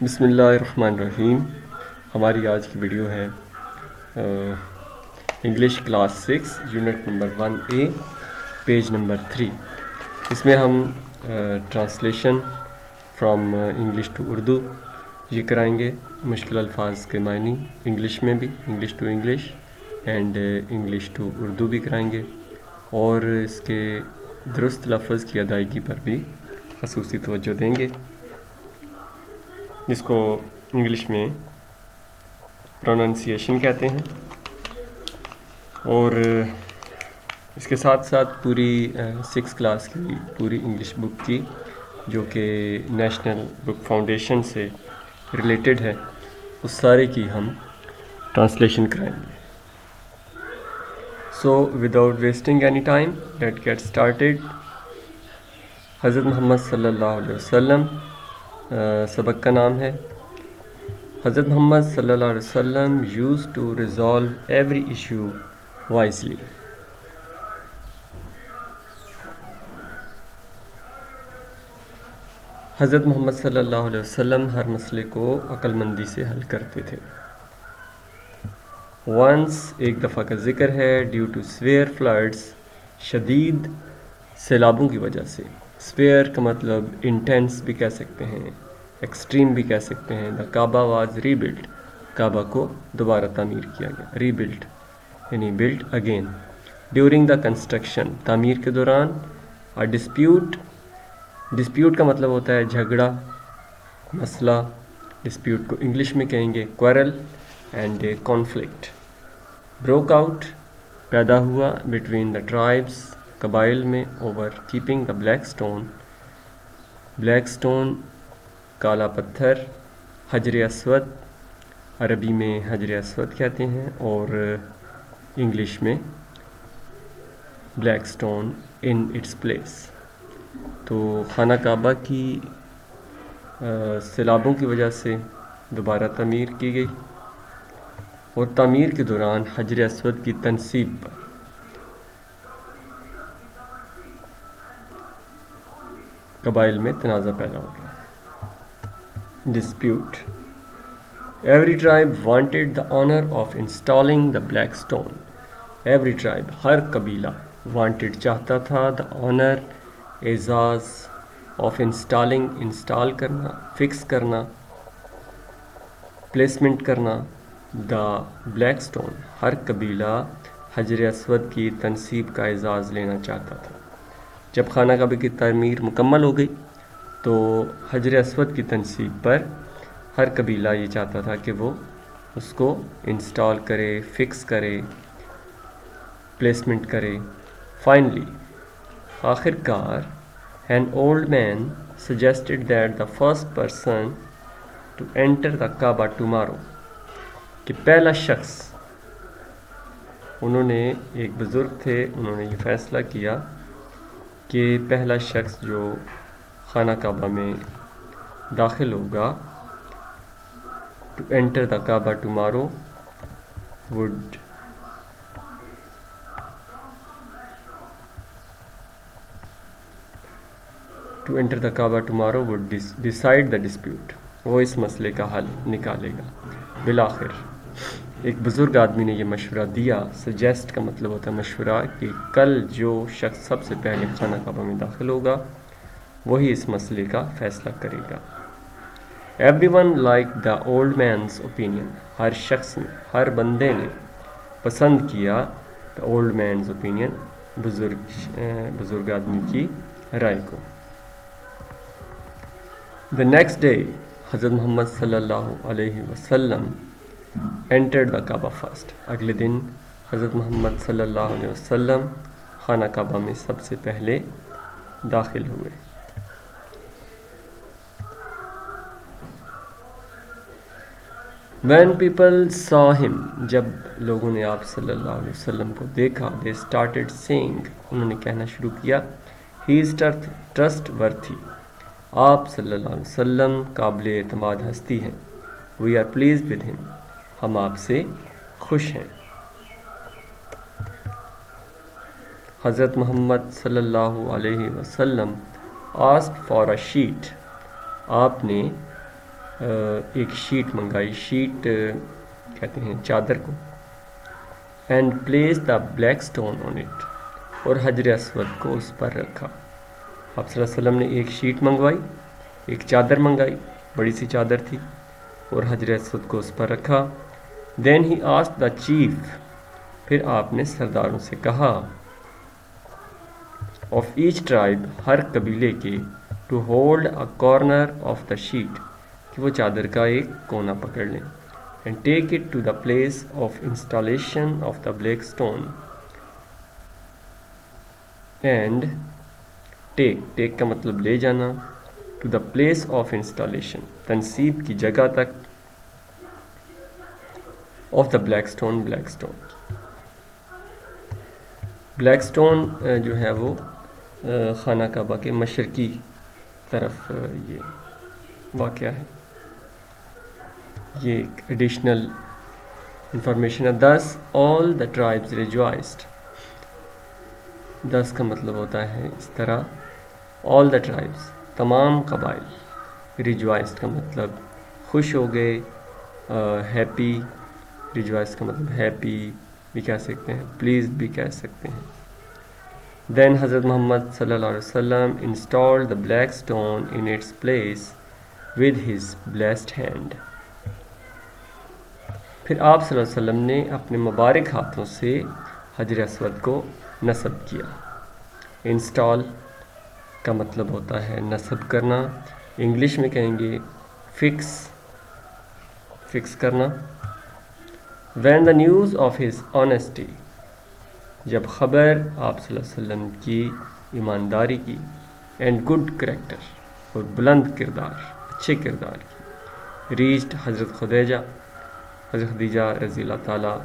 بسم اللہ الرحمن الرحیم. ہماری آج کی ویڈیو ہے English class 6 unit number 1A page number 3. اس میں ہم translation from English to Urdu یہ کرائیں گے. مشکل الفاظ کے معنی انگلش میں بھی، English to English and English to Urdu بھی کرائیں گے، اور اس کے درست لفظ کی ادائیگی پر بھی خصوصی توجہ دیں گے، جس کو انگلش میں پروننسیشن کہتے ہیں. اور اس کے ساتھ ساتھ پوری 6 کلاس کی پوری انگلش بک کی، جو کہ نیشنل بک فاؤنڈیشن سے ریلیٹڈ ہے، اس سارے کی ہم ٹرانسلیشن کرائیں گے. So without wasting any time let get started. حضرت محمد صلی اللہ علیہ وسلم سبق کا نام ہے. حضرت محمد صلی اللہ علیہ وسلم used to resolve every issue wisely. حضرت محمد صلی اللہ علیہ وسلم ہر مسئلے کو عقل مندی سے حل کرتے تھے. once ایک دفعہ کا ذکر ہے. ڈیو ٹو سویئر فلڈس، شدید سیلابوں کی وجہ سے. سویئر کا مطلب انٹینس بھی کہہ سکتے ہیں، ایکسٹریم بھی کہہ سکتے ہیں. دا کعبہ واز ری بلڈ، کعبہ کو دوبارہ تعمیر کیا گیا. ری بلڈ یعنی build again. During the construction, تعمیر کے دوران. ڈسپیوٹ، ڈسپیوٹ کا مطلب ہوتا ہے جھگڑا، مسئلہ. ڈسپیوٹ کو انگلش میں کہیں گے کوئرل اینڈ کانفلکٹ. بروک آؤٹ، پیدا ہوا. بٹوین دا ٹرائبس، قبائل میں. Over keeping the black stone, black stone کالا پتھر. حجر اسود، عربی میں حجر اسود کہتے ہیں، اور انگلش میں black stone in its place. تو خانہ کعبہ کی سیلابوں کی وجہ سے دوبارہ تعمیر کی گئی، اور تعمیر کے دوران حجر اسود کی تنصیب پر قبائل میں تنازع پیدا ہو گیا. Dispute. Every tribe wanted the honour of installing the black stone. Every tribe, ہر قبیلہ. وانٹیڈ چاہتا تھا. دا آنر، اعزاز. آف انسٹالنگ، انسٹال کرنا، فکس کرنا، پلیسمنٹ کرنا. دا بلیک اسٹون، ہر قبیلہ حجر اسود کی تنصیب کا اعزاز لینا چاہتا تھا. جب خانہ کعبہ کی تعمیر مکمل ہو گئی تو حجر اسود کی تنصیب پر ہر قبیلہ یہ چاہتا تھا کہ وہ اس کو انسٹال کرے، فکس کرے، پلیسمنٹ کرے. فائنلی، آخر کار، an old man suggested that the first person to enter the Kaaba tomorrow، کہ پہلا شخص، انہوں نے، ایک بزرگ تھے، انہوں نے یہ فیصلہ کیا کہ پہلا شخص جو خانہ کعبہ میں داخل ہوگا، to enter the Kaaba tomorrow would decide the dispute، وہ اس مسئلے کا حل نکالے گا. بالآخر ایک بزرگ آدمی نے یہ مشورہ دیا. سجیسٹ کا مطلب ہوتا ہے مشورہ، کہ کل جو شخص سب سے پہلے خانہ کعبہ میں داخل ہوگا وہی اس مسئلے کا فیصلہ کرے گا. Everyone like the old man's opinion, ہر شخص نے، ہر بندے نے پسند کیا دا اولڈ مینس اوپینین، بزرگ آدمی کی رائے کو. The next day حضرت محمد صلی اللہ علیہ وسلم entered the Kaaba first، اگلے دن حضرت محمد صلی اللہ علیہ وسلم خانہ کعبہ میں سب سے پہلے داخل ہوئے. When people saw him، جب لوگوں نے آپ صلی اللہ علیہ وسلم کو دیکھا، they started saying، انہوں نے کہنا شروع کیا، he is trustworthy، آپ صلی اللہ علیہ وسلم قابل اعتماد ہستی ہیں. we are pleased with him، ہم آپ سے خوش ہیں. حضرت محمد صلی اللہ علیہ وسلم asked for a sheet، آپ نے ایک شیٹ منگائی، شیٹ کہتے ہیں چادر کو. And place the black stone on it, اور حجر اسود کو اس پر رکھا. آپ صلی اللہ علیہ وسلم نے ایک شیٹ منگوائی، ایک چادر منگائی، بڑی سی چادر تھی، اور حجر اسود کو اس پر رکھا. دین ہی آسکڈ دا چیف، پھر آپ نے سرداروں سے کہا، آف ایچ ٹرائب، ہر قبیلے کے، to hold a corner of the sheet, کہ وہ چادر کا ایک کونا پکڑ لیں. And take it to the place of installation of the black stone. And take کا مطلب لے جانا، to the place of installation, تنصیب کی جگہ تک، of the black stone, black stone. Black stone جو ہے وہ خانہ کعبہ کے مشرقی طرف یہ واقع ہے. یہ ایک ایڈیشنل انفارمیشن ہے. دس آل دا ٹرائبز ریجوائسڈ، 10 کا مطلب ہوتا ہے اس طرح، آل دا ٹرائبز، تمام قبائل. ریجوائسڈ کا مطلب خوش ہو گئے، ہیپی. ریجوائس کا مطلب ہیپی بھی کہہ سکتے ہیں، پلیز بھی کہہ سکتے ہیں. دین حضرت محمد صلی اللہ علیہ وسلم install the black stone in its place with his blessed hand. پھر آپ صلی اللہ علیہ وسلم نے اپنے مبارک ہاتھوں سے حجر اسود کو نصب کیا. انسٹال کا مطلب ہوتا ہے نصب کرنا، انگلش میں کہیں گے فکس کرنا. When the news of his honesty, جب خبر آپ صلی اللہ علیہ وسلم کی ایمانداری کی، اینڈ گڈ کریکٹر، اور بلند کردار، اچھے کردار کی، ریچڈ حضرت خدیجہ رضی اللہ تعالیٰ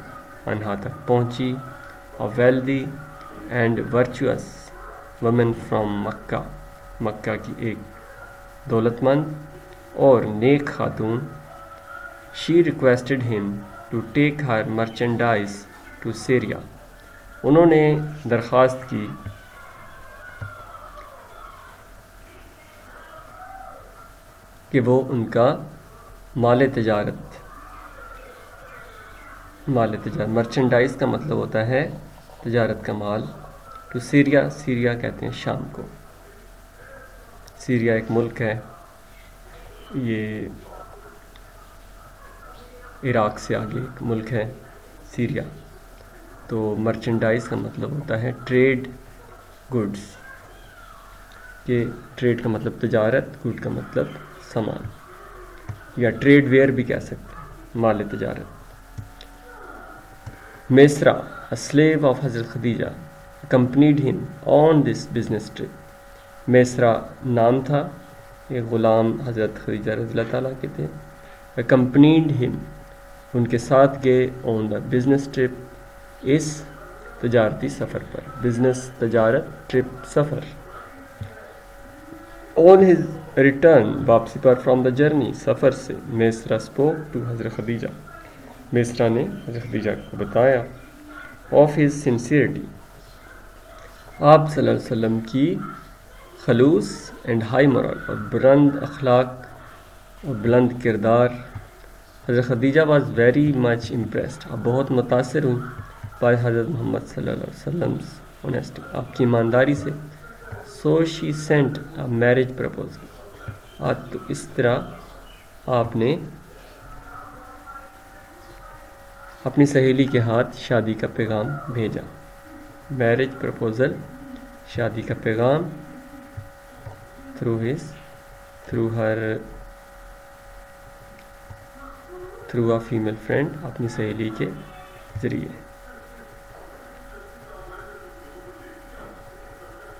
عنہا تک پہنچی. A wealthy and virtuous woman from Mecca, مکہ کی ایک دولت مند اور نیک خاتون. She requested him to take her merchandise to Syria, انہوں نے درخواست کی کہ وہ ان کا مال تجارت، مرچنڈائز کا مطلب ہوتا ہے تجارت کا مال. ٹو سیریا، سیریا کہتے ہیں شام کو. سیریا ایک ملک ہے، یہ عراق سے آگے ایک ملک ہے سیریا. تو مرچنڈائز کا مطلب ہوتا ہے ٹریڈ گڈز، کہ ٹریڈ کا مطلب تجارت، گڈ کا مطلب سامان، یا ٹریڈ ویئر بھی کہہ سکتے ہیں، مال تجارت. میسرا، a slave of حضرت Khadija, accompanied him on this business trip. میسرا نام تھا، یہ غلام حضرت خدیجہ رضی اللہ تعالیٰ کے تھے. accompanied him، ان کے ساتھ گئے on the business trip، اس تجارتی سفر پر. بزنس تجارت، ٹرپ سفر. on his return، واپسی پر from the journey، سفر سے. میسرا spoke to حضرت خدیجہ، میسرا نے حضرت خدیجہ کو بتایا. آف ہز سنسیئرٹی، آپ صلی اللہ علیہ وسلم کی خلوص، اینڈ ہائی مورل، اور بلند اخلاق اور بلند کردار. حضرت Khadija was very much impressed, آپ بہت متاثر ہوئی بائی حضرت محمد صلی اللہ علیہ وسلم آنیسٹی، آپ کی ایمانداری سے. سو شی سینٹ اے میرج پرپوزل، تو اس طرح آپ نے اپنی سہیلی کے ہاتھ شادی کا پیغام بھیجا. میرج پرپوزل، شادی کا پیغام، تھرو اے فیمیل فرینڈ، اپنی سہیلی کے ذریعے.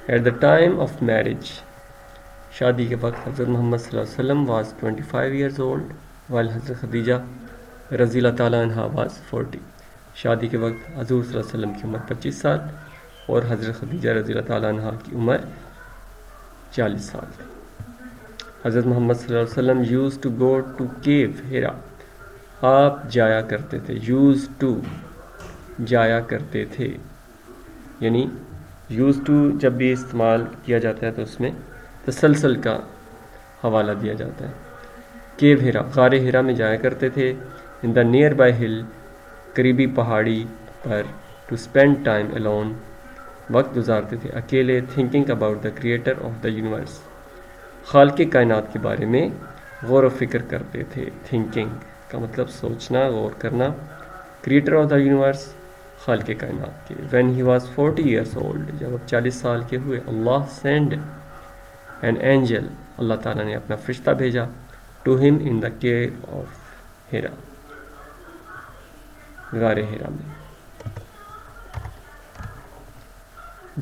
At the time of marriage, شادی کے وقت حضرت محمد صلی اللہ علیہ وسلم واز 25 years old، while حضرت خدیجہ رضی اللہ تعالیٰ عنہا واز 40. شادی کے وقت حضور صلی اللہ علیہ وسلم کی عمر 25 سال اور حضرت خدیجہ رضی اللہ تعالیٰ عنہا کی عمر 40 سال. حضرت محمد صلی اللہ علیہ وسلم یوز ٹو گو ٹو کیو ہیرا، آپ جایا کرتے تھے. یوز ٹو، جایا کرتے تھے، یعنی یوز ٹو جب بھی استعمال کیا جاتا ہے تو اس میں تسلسل کا حوالہ دیا جاتا ہے. کیو ہیرا، غار ہیرا میں جایا کرتے تھے. ان دا نیئر بائی ہل، قریبی پہاڑی پر. ٹو اسپینڈ ٹائم alone، وقت گزارتے تھے اکیلے. Thinking about the creator of the universe, خالق کائنات کے بارے میں غور و فکر کرتے تھے. تھنکنگ کا مطلب سوچنا، غور کرنا. کریٹر آف دا یونیورس، خالق کائنات کے. When he was 40 years old، جب اب 40 سال کے ہوئے. اللہ سینڈ این اینجل، اللہ تعالیٰ نے اپنا فرشتہ بھیجا. ٹو ہم ان دا کیو آف ہیرا، غار ہیرا میں.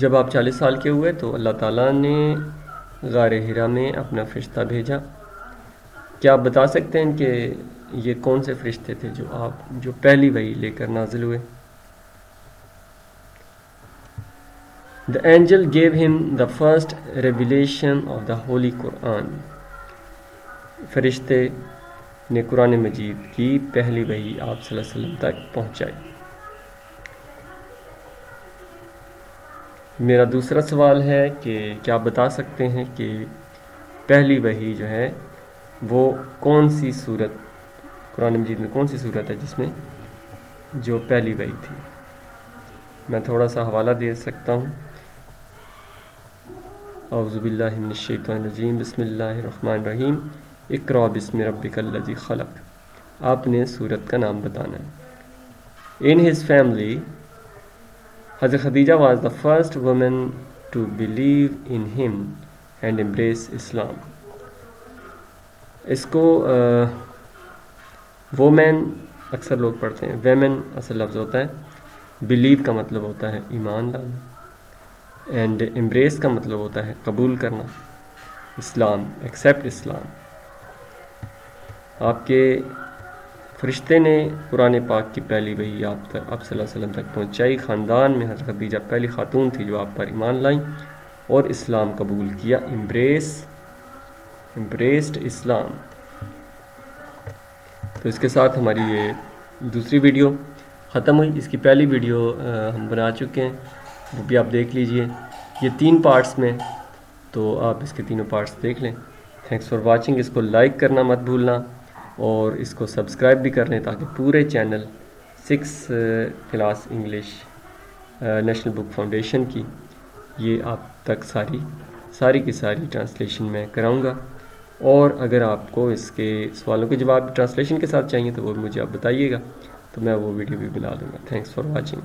جب آپ 40 سال کے ہوئے تو اللہ تعالیٰ نے غار ہیرا میں اپنا فرشتہ بھیجا. کیا آپ بتا سکتے ہیں کہ یہ کون سے فرشتے تھے جو پہلی وحی لے کر نازل ہوئے؟ The angel gave him the first revelation of the Holy Quran. فرشتے نے قرآن مجید کی پہلی وحی آپ صلی اللہ علیہ وسلم تک پہنچائی. میرا دوسرا سوال ہے کہ کیا آپ بتا سکتے ہیں کہ پہلی وحی جو ہے وہ کون سی صورت، قرآن مجید میں کون سی صورت ہے جس میں جو پہلی وحی تھی؟ میں تھوڑا سا حوالہ دے سکتا ہوں. اعوذ باللہ من الشیطان الرجیم، بسم اللہ الرحمن الرحیم. اقرأ بسم ربک الذی خلق. آپ نے صورت کا نام بتانا ہے. In his family، حضرت Khadija was the first woman to believe in him and embrace Islam. اس کو وومین اکثر لوگ پڑھتے ہیں، ویمن اصل لفظ ہوتا ہے. بلیو کا مطلب ہوتا ہے ایمان لانا، اینڈ امبریس کا مطلب ہوتا ہے قبول کرنا. اسلام، ایکسیپٹ اسلام. آپ کے فرشتے نے قرآن پاک کی پہلی وحی آپ صلی اللہ علیہ وسلم تک پہنچائی. خاندان میں حضرت خدیجہ پہلی خاتون تھی جو آپ پر ایمان لائیں اور اسلام قبول کیا. امبریسڈ اسلام. تو اس کے ساتھ ہماری یہ دوسری ویڈیو ختم ہوئی. اس کی پہلی ویڈیو ہم بنا چکے ہیں، وہ بھی آپ دیکھ لیجئے. یہ 3 پارٹس میں، تو آپ اس کے تینوں پارٹس دیکھ لیں. Thanks for watching. اس کو لائک کرنا مت بھولنا اور اس کو سبسکرائب بھی کر لیں تاکہ پورے channel 6 class English national book foundation کی یہ آپ تک ساری کی ساری ٹرانسلیشن میں کراؤں گا. اور اگر آپ کو اس کے سوالوں کے جواب ٹرانسلیشن کے ساتھ چاہیے تو وہ مجھے آپ بتائیے گا، تو میں وہ ویڈیو بھی بنا دوں گا. Thanks for watching.